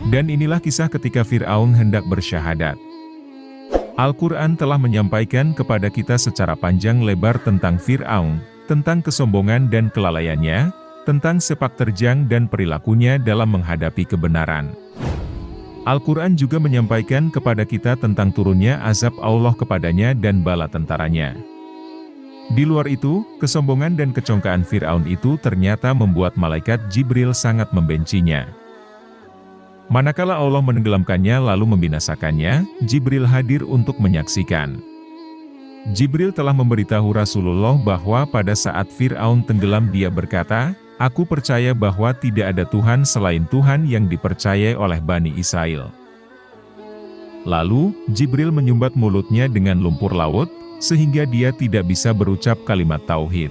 Dan inilah kisah ketika Fir'aun hendak bersyahadat. Al-Quran telah menyampaikan kepada kita secara panjang lebar tentang Fir'aun, tentang kesombongan dan kelalaiannya, tentang sepak terjang dan perilakunya dalam menghadapi kebenaran. Al-Quran juga menyampaikan kepada kita tentang turunnya azab Allah kepadanya dan bala tentaranya. Di luar itu, kesombongan dan kecongkaan Fir'aun itu ternyata membuat malaikat Jibril sangat membencinya. Manakala Allah menenggelamkannya lalu membinasakannya, Jibril hadir untuk menyaksikan. Jibril telah memberitahu Rasulullah bahwa pada saat Fir'aun tenggelam dia berkata, "Aku percaya bahwa tidak ada Tuhan selain Tuhan yang dipercayai oleh Bani Israel." Lalu, Jibril menyumbat mulutnya dengan lumpur laut, sehingga dia tidak bisa berucap kalimat tauhid.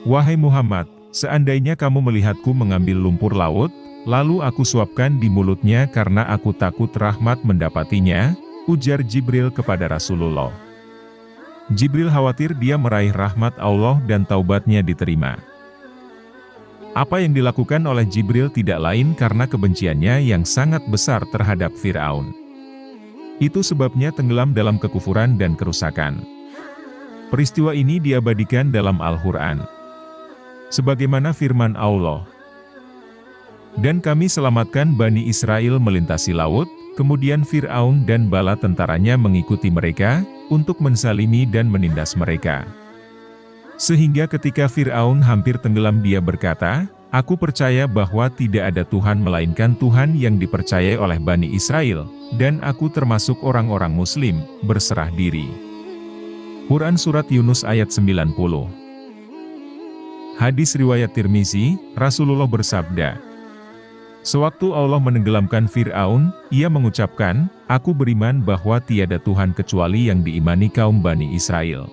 "Wahai Muhammad, seandainya kamu melihatku mengambil lumpur laut, lalu aku suapkan di mulutnya karena aku takut rahmat mendapatinya," ujar Jibril kepada Rasulullah. Jibril khawatir dia meraih rahmat Allah dan taubatnya diterima. Apa yang dilakukan oleh Jibril tidak lain karena kebenciannya yang sangat besar terhadap Fir'aun. Itu sebabnya tenggelam dalam kekufuran dan kerusakan. Peristiwa ini diabadikan dalam Al-Quran. Sebagaimana firman Allah, "Dan kami selamatkan Bani Israel melintasi laut, kemudian Fir'aun dan bala tentaranya mengikuti mereka, untuk menzalimi dan menindas mereka. Sehingga ketika Fir'aun hampir tenggelam dia berkata, 'Aku percaya bahwa tidak ada Tuhan melainkan Tuhan yang dipercayai oleh Bani Israel, dan aku termasuk orang-orang Muslim, berserah diri.'" Quran Surat Yunus ayat 90. Hadis riwayat Tirmizi, Rasulullah bersabda, "Sewaktu Allah menenggelamkan Fir'aun, ia mengucapkan, 'Aku beriman bahwa tiada Tuhan kecuali yang diimani kaum Bani Israel.'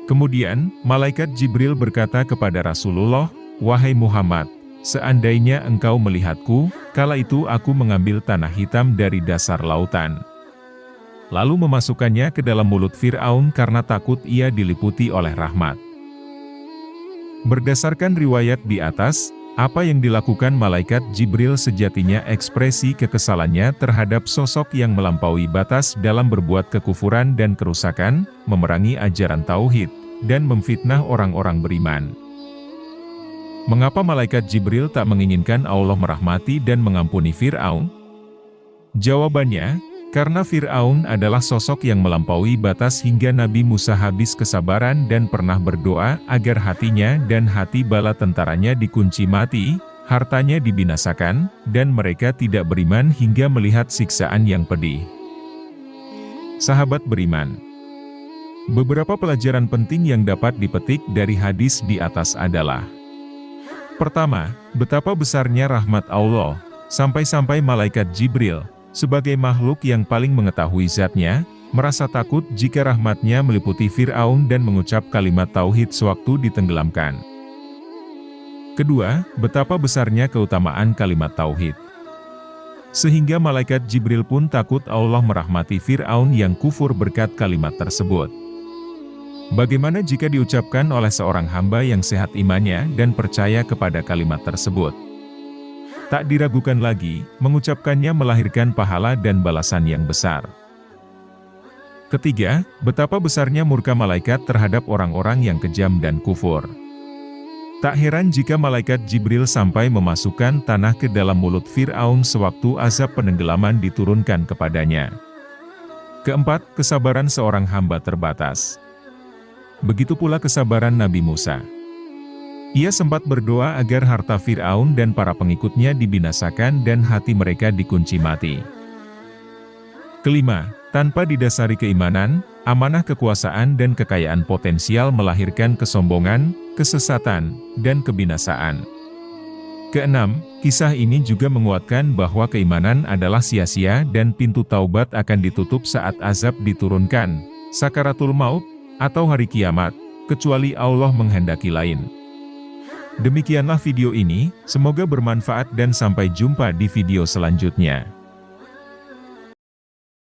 Kemudian, malaikat Jibril berkata kepada Rasulullah, 'Wahai Muhammad, seandainya engkau melihatku, kala itu aku mengambil tanah hitam dari dasar lautan, lalu memasukkannya ke dalam mulut Fir'aun karena takut ia diliputi oleh rahmat.'" Berdasarkan riwayat di atas, apa yang dilakukan malaikat Jibril sejatinya ekspresi kekesalannya terhadap sosok yang melampaui batas dalam berbuat kekufuran dan kerusakan, memerangi ajaran tauhid, dan memfitnah orang-orang beriman. Mengapa malaikat Jibril tak menginginkan Allah merahmati dan mengampuni Fir'aun? Jawabannya, karena Fir'aun adalah sosok yang melampaui batas hingga Nabi Musa habis kesabaran dan pernah berdoa agar hatinya dan hati bala tentaranya dikunci mati, hartanya dibinasakan, dan mereka tidak beriman hingga melihat siksaan yang pedih. Sahabat beriman, beberapa pelajaran penting yang dapat dipetik dari hadis di atas adalah: pertama, betapa besarnya rahmat Allah, sampai-sampai malaikat Jibril, sebagai makhluk yang paling mengetahui zatnya, merasa takut jika rahmatnya meliputi Fir'aun dan mengucap kalimat tauhid sewaktu ditenggelamkan. Kedua, betapa besarnya keutamaan kalimat tauhid, sehingga malaikat Jibril pun takut Allah merahmati Fir'aun yang kufur berkat kalimat tersebut. Bagaimana jika diucapkan oleh seorang hamba yang sehat imannya dan percaya kepada kalimat tersebut? Tak diragukan lagi, mengucapkannya melahirkan pahala dan balasan yang besar. Ketiga, betapa besarnya murka malaikat terhadap orang-orang yang kejam dan kufur. Tak heran jika malaikat Jibril sampai memasukkan tanah ke dalam mulut Fir'aun sewaktu azab penenggelaman diturunkan kepadanya. Keempat, kesabaran seorang hamba terbatas. Begitu pula kesabaran Nabi Musa. Ia sempat berdoa agar harta Fir'aun dan para pengikutnya dibinasakan dan hati mereka dikunci mati. Kelima, tanpa didasari keimanan, amanah kekuasaan dan kekayaan potensial melahirkan kesombongan, kesesatan, dan kebinasaan. Keenam, kisah ini juga menguatkan bahwa keimanan adalah sia-sia dan pintu taubat akan ditutup saat azab diturunkan, sakaratul maut, atau hari kiamat, kecuali Allah menghendaki lain. Demikianlah video ini, semoga bermanfaat dan sampai jumpa di video selanjutnya.